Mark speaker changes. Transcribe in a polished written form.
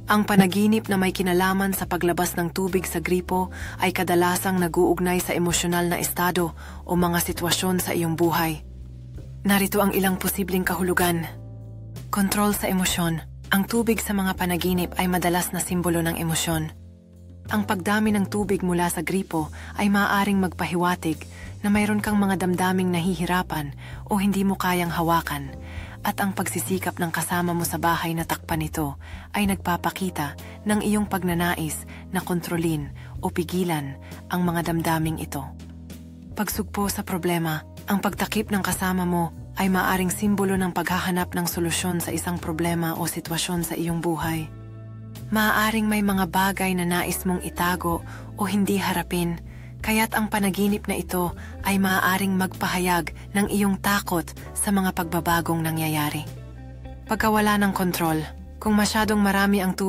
Speaker 1: Ang panaginip na may kinalaman sa paglabas ng tubig sa gripo ay kadalasang nag-uugnay sa emosyonal na estado o mga sitwasyon sa iyong buhay. Narito ang ilang posibleng kahulugan. Kontrol sa emosyon. Ang tubig sa mga panaginip ay madalas na simbolo ng emosyon. Ang pagdami ng tubig mula sa gripo ay maaaring magpahiwatig na mayroon kang mga damdaming nahihirapan o hindi mo kayang hawakan, at ang pagsisikap ng kasama mo sa bahay na takpan ito ay nagpapakita ng iyong pagnanais na kontrolin o pigilan ang mga damdaming ito. Pagsugpo sa problema. Ang pagtakip ng kasama mo ay maaaring simbolo ng paghahanap ng solusyon sa isang problema o sitwasyon sa iyong buhay. Maaaring may mga bagay na nais mong itago o hindi harapin, kaya't ang panaginip na ito ay maaaring magpahayag ng iyong takot sa mga pagbabagong nangyayari. Pagkawala ng kontrol. Kung masyadong marami ang tubig